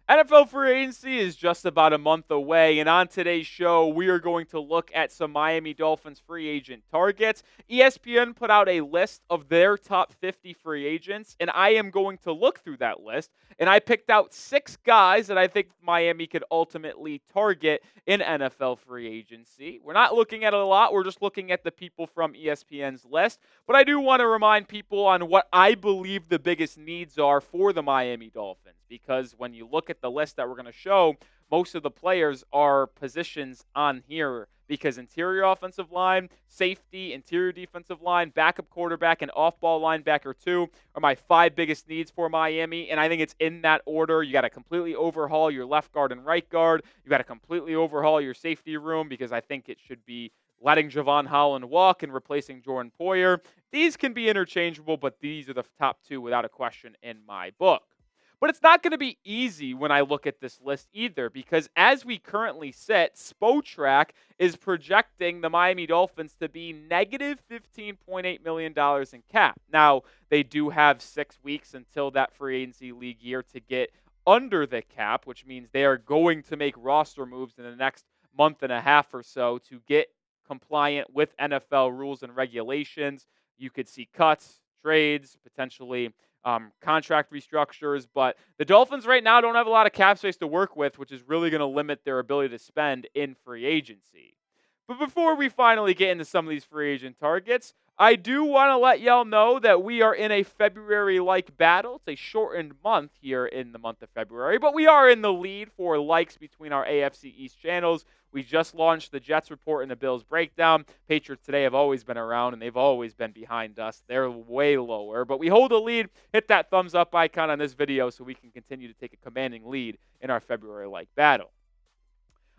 NFL free agency is just about a month away, and on today's show, we are going to look at some Miami Dolphins free agent targets. ESPN put out a list of their top 50 free agents, and I am going to look through that list, and I picked out 6 guys that I think Miami could ultimately target in NFL free agency. We're not looking at it a lot, we're just looking at the people from ESPN's list, but I do want to remind people on what I believe the biggest needs are for the Miami Dolphins, because when you look at the list that we're going to show, most of the players are positions on here because interior offensive line, safety, interior defensive line, backup quarterback, and off-ball linebacker 2 are my 5 biggest needs for Miami, and I think it's in that order. You got to completely overhaul your left guard and right guard. You got to completely overhaul your safety room because I think it should be letting Javon Holland walk and replacing Jordan Poyer. These can be interchangeable, but these are the top 2 without a question in my book. But it's not going to be easy when I look at this list either, because as we currently sit, Spotrac is projecting the Miami Dolphins to be negative $15.8 million in cap. Now, they do have 6 weeks until that free agency league year to get under the cap, which means they are going to make roster moves in the next month and a half or so to get compliant with NFL rules and regulations. You could see cuts, trades, potentially contract restructures, but the Dolphins right now don't have a lot of cap space to work with, which is really going to limit their ability to spend in free agency. But before we finally get into some of these free agent targets, I do want to let y'all know that we are in a February-like battle. It's a shortened month here in the month of February, but we are in the lead for likes between our AFC East channels. We just launched the Jets report and the Bills breakdown. Patriots Today have always been around, and they've always been behind us. They're way lower, but we hold a lead. Hit that thumbs up icon on this video so we can continue to take a commanding lead in our February-like battle.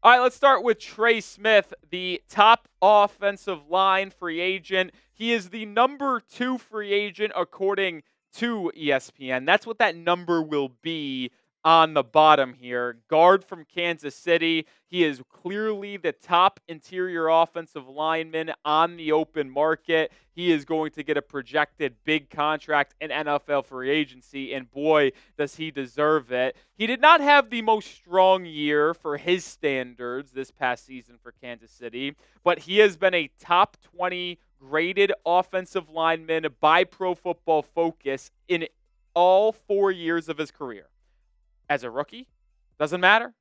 All right, let's start with Trey Smith, the top offensive line free agent. He is the number 2 free agent according to ESPN. That's what that number will be on the bottom here. Guard from Kansas City. He is clearly the top interior offensive lineman on the open market. He is going to get a projected big contract in NFL free agency, and boy, does he deserve it. He did not have the most strong year for his standards this past season for Kansas City, but he has been a top 20 graded offensive lineman by Pro Football Focus in all 4 years of his career. As a rookie, doesn't matter.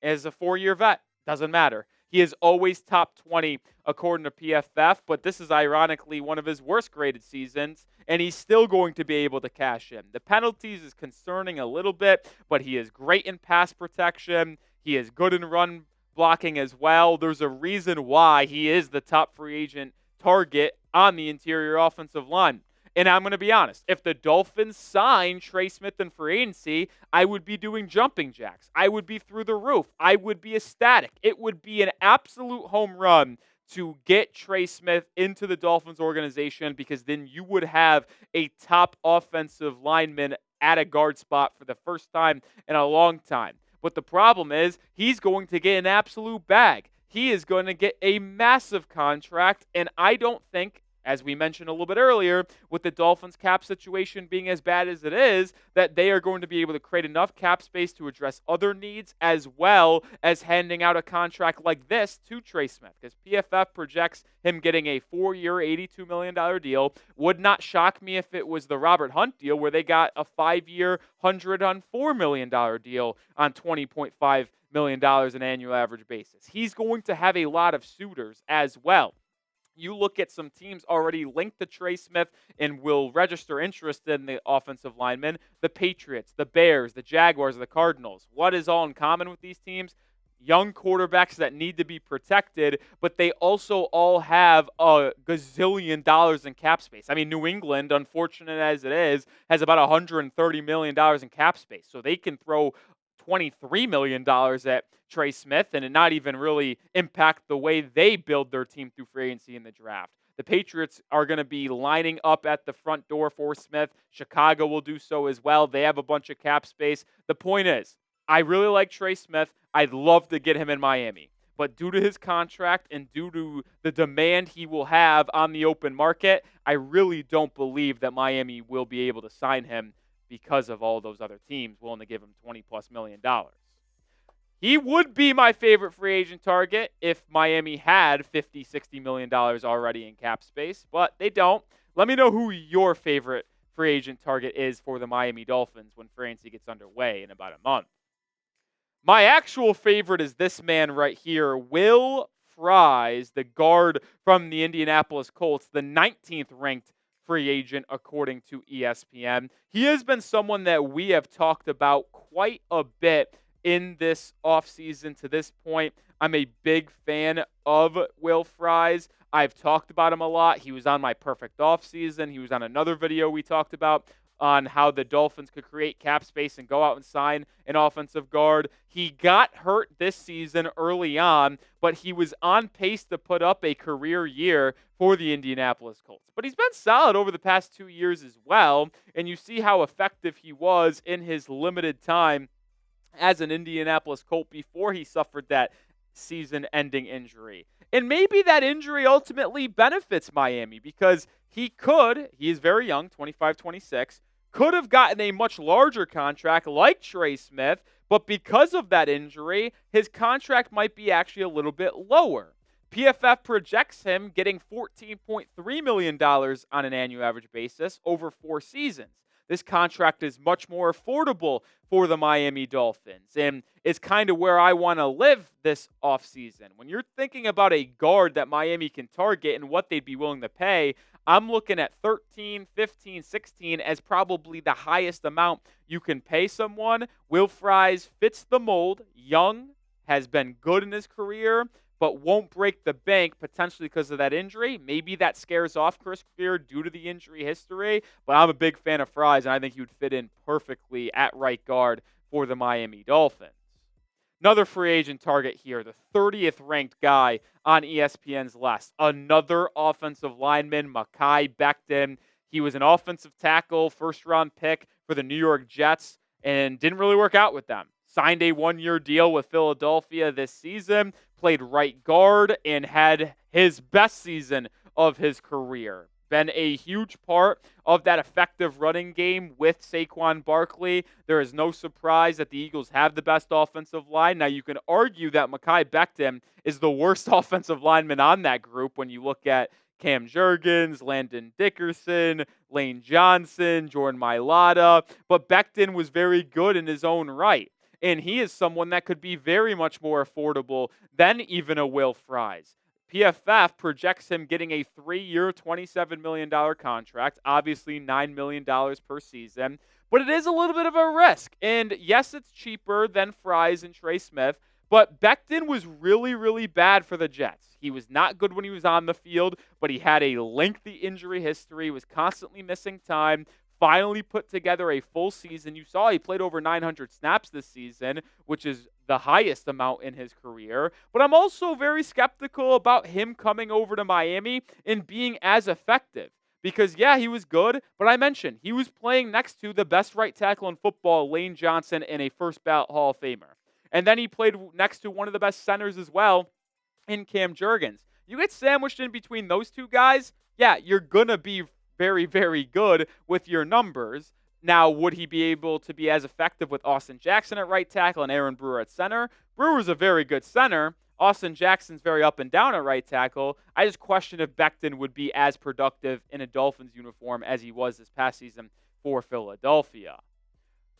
As a 4-year vet, doesn't matter. He is always top 20 according to PFF, but this is ironically one of his worst graded seasons, and he's still going to be able to cash in. The penalties is concerning a little bit, but he is great in pass protection. He is good in run blocking as well. There's a reason why he is the top free agent target on the interior offensive line. And I'm going to be honest, if the Dolphins sign Trey Smith in free agency, I would be doing jumping jacks. I would be through the roof. I would be ecstatic. It would be an absolute home run to get Trey Smith into the Dolphins organization, because then you would have a top offensive lineman at a guard spot for the first time in a long time. But the problem is he's going to get an absolute bag. He is going to get a massive contract, and I don't think, as we mentioned a little bit earlier, with the Dolphins cap situation being as bad as it is, that they are going to be able to create enough cap space to address other needs as well as handing out a contract like this to Trey Smith, because PFF projects him getting a 4-year, $82 million deal. Would not shock me if it was the Robert Hunt deal where they got a 5-year, $104 million deal on $20.5 million in annual average basis. He's going to have a lot of suitors as well. You look at some teams already linked to Trey Smith and will register interest in the offensive lineman. The Patriots, the Bears, the Jaguars, the Cardinals. What is all in common with these teams? Young quarterbacks that need to be protected, but they also all have a gazillion dollars in cap space. I mean, New England, unfortunate as it is, has about $130 million in cap space. So they can throw $23 million at Trey Smith and it not even really impact the way they build their team through free agency in the draft. The Patriots are going to be lining up at the front door for Smith. Chicago will do so as well. They have a bunch of cap space. The point is, I really like Trey Smith. I'd love to get him in Miami. But due to his contract and due to the demand he will have on the open market, I really don't believe that Miami will be able to sign him because of all those other teams willing to give him $20+ million. He would be my favorite free agent target if Miami had $50-60 million already in cap space, but they don't. Let me know who your favorite free agent target is for the Miami Dolphins when free agency gets underway in about a month. My actual favorite is this man right here, Will Fries, the guard from the Indianapolis Colts, the 19th ranked free agent according to ESPN. He has been someone that we have talked about quite a bit in this offseason to this point. I'm a big fan of Will Fries. I've talked about him a lot. He was on my perfect offseason. He was on another video we talked about on how the Dolphins could create cap space and go out and sign an offensive guard. He got hurt this season early on, but he was on pace to put up a career year for the Indianapolis Colts. But he's been solid over the past 2 years as well, and you see how effective he was in his limited time as an Indianapolis Colt before he suffered that season-ending injury. And maybe that injury ultimately benefits Miami because he is very young, 25, 26, could have gotten a much larger contract like Trey Smith, but because of that injury, his contract might be actually a little bit lower. PFF projects him getting $14.3 million on an annual average basis over 4 seasons. This contract is much more affordable for the Miami Dolphins, and it's kind of where I want to live this offseason. When you're thinking about a guard that Miami can target and what they'd be willing to pay, I'm looking at 13, 15, 16 as probably the highest amount you can pay someone. Will Fries fits the mold, young, has been good in his career, but won't break the bank potentially because of that injury. Maybe that scares off Chris Grier due to the injury history, but I'm a big fan of Fries, and I think he would fit in perfectly at right guard for the Miami Dolphins. Another free agent target here, the 30th ranked guy on ESPN's list. Another offensive lineman, Mekhi Becton. He was an offensive tackle, first-round pick for the New York Jets, and didn't really work out with them. Signed a 1-year deal with Philadelphia this season, played right guard, and had his best season of his career. Been a huge part of that effective running game with Saquon Barkley. There is no surprise that the Eagles have the best offensive line. Now, you can argue that Mekhi Becton is the worst offensive lineman on that group when you look at Cam Jurgens, Landon Dickerson, Lane Johnson, Jordan Mailata, but Becton was very good in his own right. And he is someone that could be very much more affordable than even a Will Fries. PFF projects him getting a 3-year, $27 million contract, obviously $9 million per season, but it is a little bit of a risk. And yes, it's cheaper than Fries and Trey Smith, but Becton was really, really bad for the Jets. He was not good when he was on the field, but he had a lengthy injury history, was constantly missing time, finally put together a full season. You saw he played over 900 snaps this season, which is the highest amount in his career. But I'm also very skeptical about him coming over to Miami and being as effective. Because, yeah, he was good, but I mentioned he was playing next to the best right tackle in football, Lane Johnson, and a first ballot Hall of Famer. And then he played next to one of the best centers as well in Cam Jurgens. You get sandwiched in between those two guys, yeah, you're going to be very, very good with your numbers. Now, would he be able to be as effective with Austin Jackson at right tackle and Aaron Brewer at center? Brewer's a very good center. Austin Jackson's very up and down at right tackle. I just question if Becton would be as productive in a Dolphins uniform as he was this past season for Philadelphia.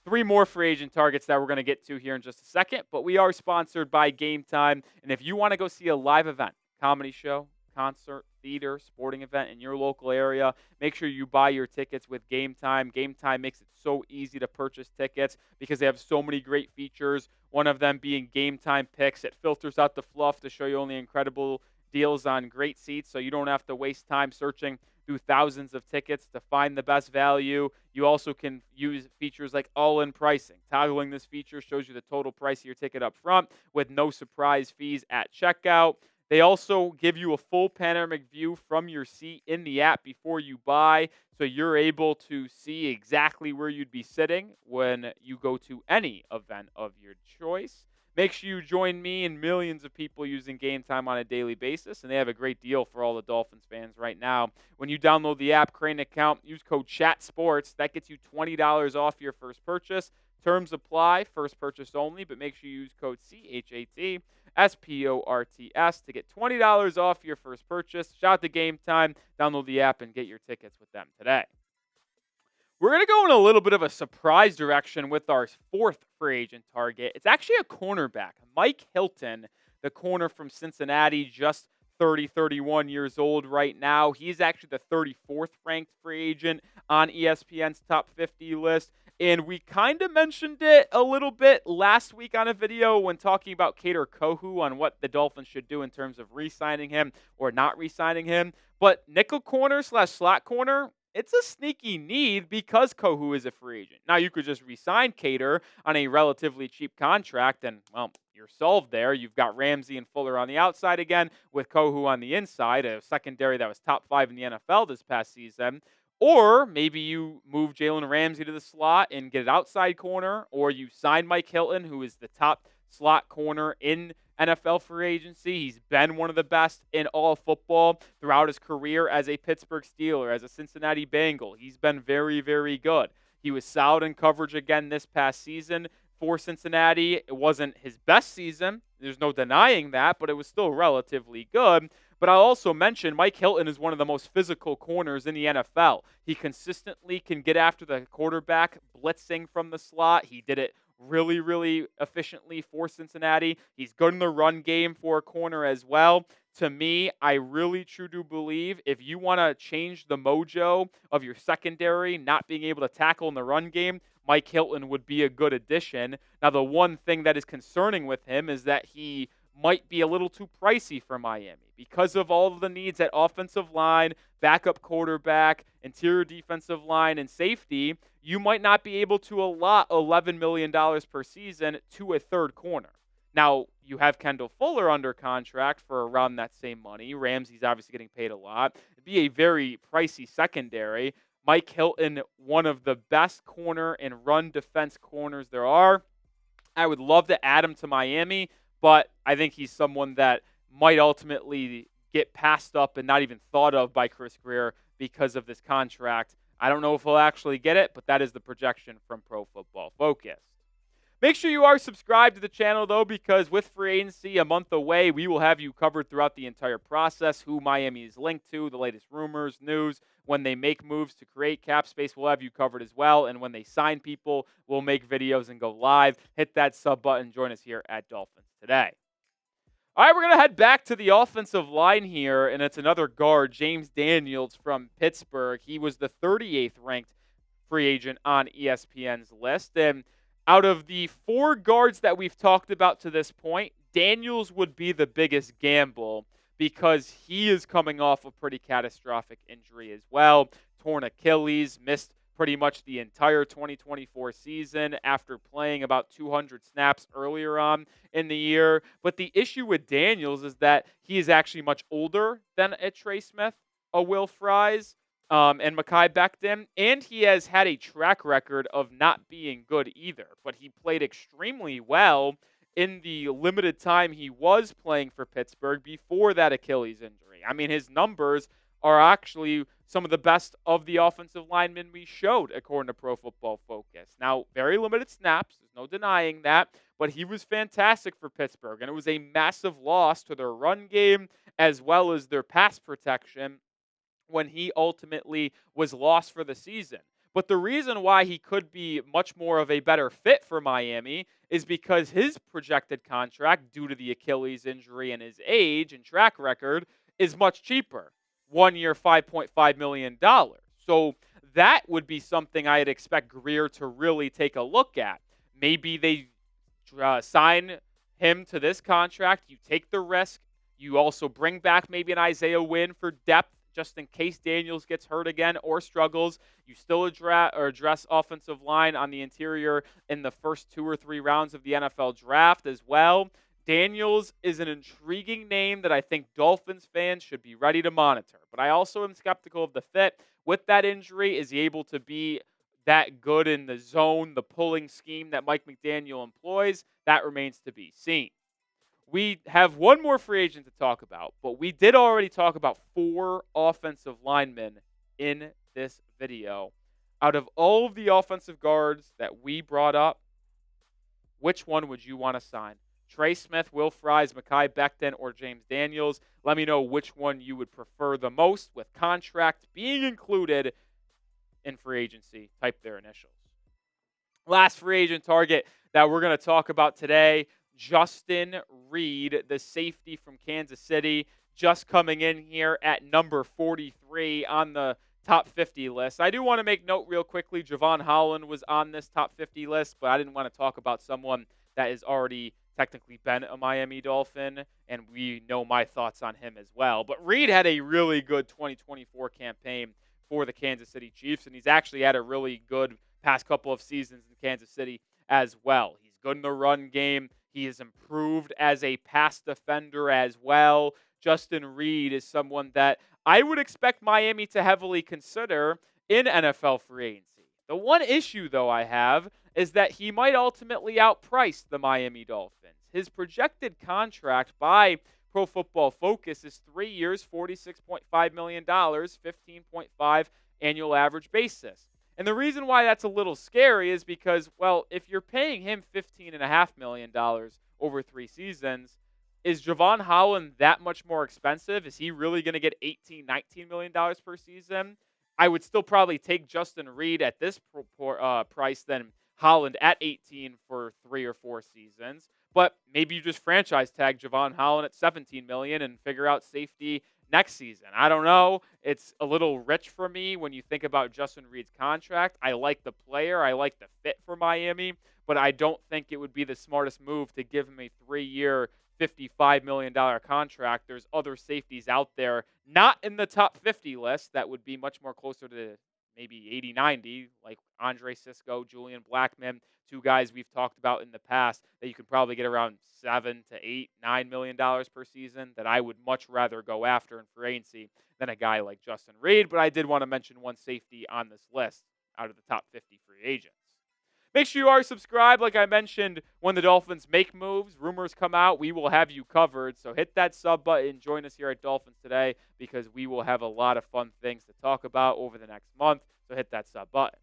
3 more free agent targets that we're going to get to here in just a second, but we are sponsored by Game Time. And if you want to go see a live event, comedy show, concert, theater, sporting event in your local area, make sure you buy your tickets with Game Time. Game Time makes it so easy to purchase tickets because they have so many great features, one of them being Game Time Picks. It filters out the fluff to show you only incredible deals on great seats so you don't have to waste time searching through thousands of tickets to find the best value. You also can use features like all-in pricing. Toggling this feature shows you the total price of your ticket up front with no surprise fees at checkout. They also give you a full panoramic view from your seat in the app before you buy, so you're able to see exactly where you'd be sitting when you go to any event of your choice. Make sure you join me and millions of people using Game Time on a daily basis, and they have a great deal for all the Dolphins fans right now. When you download the app, create an account, use code CHATSPORTS. That gets you $20 off your first purchase. Terms apply, first purchase only, but make sure you use code CHATSPORTS to get $20 off your first purchase. Shout out to Game Time, download the app, and get your tickets with them today. We're going to go in a little bit of a surprise direction with our fourth free agent target. It's actually a cornerback, Mike Hilton, the corner from Cincinnati, just 31 years old right now. He's actually the 34th ranked free agent on ESPN's top 50 list. And we kind of mentioned it a little bit last week on a video when talking about Kader Kohou on what the Dolphins should do in terms of re-signing him or not re-signing him. But nickel corner / slot corner, it's a sneaky need because Kohou is a free agent. Now, you could just re-sign Kader on a relatively cheap contract, and, well, you're solved there. You've got Ramsey and Fuller on the outside again, with Kohou on the inside, a secondary that was top 5 in the NFL this past season. Or maybe you move Jalen Ramsey to the slot and get an outside corner, or you sign Mike Hilton, who is the top slot corner in NFL free agency. He's been one of the best in all of football throughout his career as a Pittsburgh Steeler, as a Cincinnati Bengal. He's been very, very good. He was solid in coverage again this past season for Cincinnati. It wasn't his best season. There's no denying that, but it was still relatively good. But I'll also mention Mike Hilton is one of the most physical corners in the NFL. He consistently can get after the quarterback, blitzing from the slot. He did it really, really efficiently for Cincinnati. He's good in the run game for a corner as well. To me, I really truly do believe if you want to change the mojo of your secondary, not being able to tackle in the run game, Mike Hilton would be a good addition. Now, the one thing that is concerning with him is that he might be a little too pricey for Miami because of all of the needs at offensive line, backup quarterback, interior defensive line, and safety. You might not be able to allot $11 million per season to a third corner. Now, you have Kendall Fuller under contract for around that same money. Ramsey's obviously getting paid a lot. It'd be a very pricey secondary. Mike Hilton, one of the best corner and run defense corners there are. I would love to add him to Miami, but I think he's someone that might ultimately get passed up and not even thought of by Chris Grier because of this contract. I don't know if he'll actually get it, but that is the projection from Pro Football Focus. Make sure you are subscribed to the channel, though, because with free agency a month away, we will have you covered throughout the entire process, who Miami is linked to, the latest rumors, news. When they make moves to create cap space, we'll have you covered as well. And when they sign people, we'll make videos and go live. Hit that sub button. Join us here at Dolphins Today. All right, we're going to head back to the offensive line here, and it's another guard, James Daniels from Pittsburgh. He was the 38th ranked free agent on ESPN's list. And out of the 4 guards that we've talked about to this point, Daniels would be the biggest gamble because he is coming off a pretty catastrophic injury as well. Torn Achilles, missed pretty much the entire 2024 season after playing about 200 snaps earlier on in the year. But the issue with Daniels is that he is actually much older than a Trey Smith, a Will Fries, and Mekhi Becton, and he has had a track record of not being good either. But he played extremely well in the limited time he was playing for Pittsburgh before that Achilles injury. I mean, his numbers are actually some of the best of the offensive linemen we showed, according to Pro Football Focus. Now, very limited snaps, there's no denying that, but he was fantastic for Pittsburgh, and it was a massive loss to their run game as well as their pass protection when he ultimately was lost for the season. But the reason why he could be much more of a better fit for Miami is because his projected contract, due to the Achilles injury and his age and track record, is much cheaper. 1 year, $5.5 million. So that would be something I'd expect Grier to really take a look at. Maybe they sign him to this contract. You take the risk. You also bring back maybe an Isaiah Wynn for depth, just in case Daniels gets hurt again or struggles. You still address offensive line on the interior in the first 2 or 3 rounds of the NFL draft as well. Daniels is an intriguing name that I think Dolphins fans should be ready to monitor. But I also am skeptical of the fit. With that injury, is he able to be that good in the zone, the pulling scheme that Mike McDaniel employs, that remains to be seen. We have one more free agent to talk about, but we did already talk about 4 offensive linemen in this video. Out of all of the offensive guards that we brought up, which one would you want to sign? Trey Smith, Will Fries, Mekhi Becton, or James Daniels? Let me know which one you would prefer the most, with contract being included in free agency. Type their initials. Last free agent target that we're going to talk about today, Justin Reid, the safety from Kansas City, just coming in here at number 43 on the top 50 list. I do want to make note real quickly, Javon Holland was on this top 50 list, but I didn't want to talk about someone that has already technically been a Miami Dolphin, and we know my thoughts on him as well. But Reid had a really good 2024 campaign for the Kansas City Chiefs, and he's actually had a really good past couple of seasons in Kansas City as well. He's good in the run game. He has improved as a pass defender as well. Justin Reid is someone that I would expect Miami to heavily consider in NFL free agency. The one issue, though, I have is that he might ultimately outprice the Miami Dolphins. His projected contract by Pro Football Focus is 3 years, $46.5 million, 15.5 annual average basis. And the reason why that's a little scary is because, well, if you're paying him $15.5 million over 3 seasons, is Javon Holland that much more expensive? Is he really going to get $18-19 million per season? I would still probably take Justin Reid at this price than Holland at 18 for 3 or 4 seasons. But maybe you just franchise tag Javon Holland at $17 million and figure out safety next season. I don't know. It's a little rich for me when you think about Justin Reid's contract. I like the player. I like the fit for Miami, but I don't think it would be the smartest move to give him a 3-year, $55 million contract. There's other safeties out there, not in the top 50 list, that would be much more closer to maybe 80, 90, like Andre Sisco, Julian Blackmon, 2 guys we've talked about in the past that you could probably get around $7 to $8-9 million per season that I would much rather go after in free agency than a guy like Justin Reid. But I did want to mention one safety on this list out of the top 50 free agents. Make sure you are subscribed. Like I mentioned, when the Dolphins make moves, rumors come out, we will have you covered. So hit that sub button. Join us here at Dolphins Today because we will have a lot of fun things to talk about over the next month. So hit that sub button.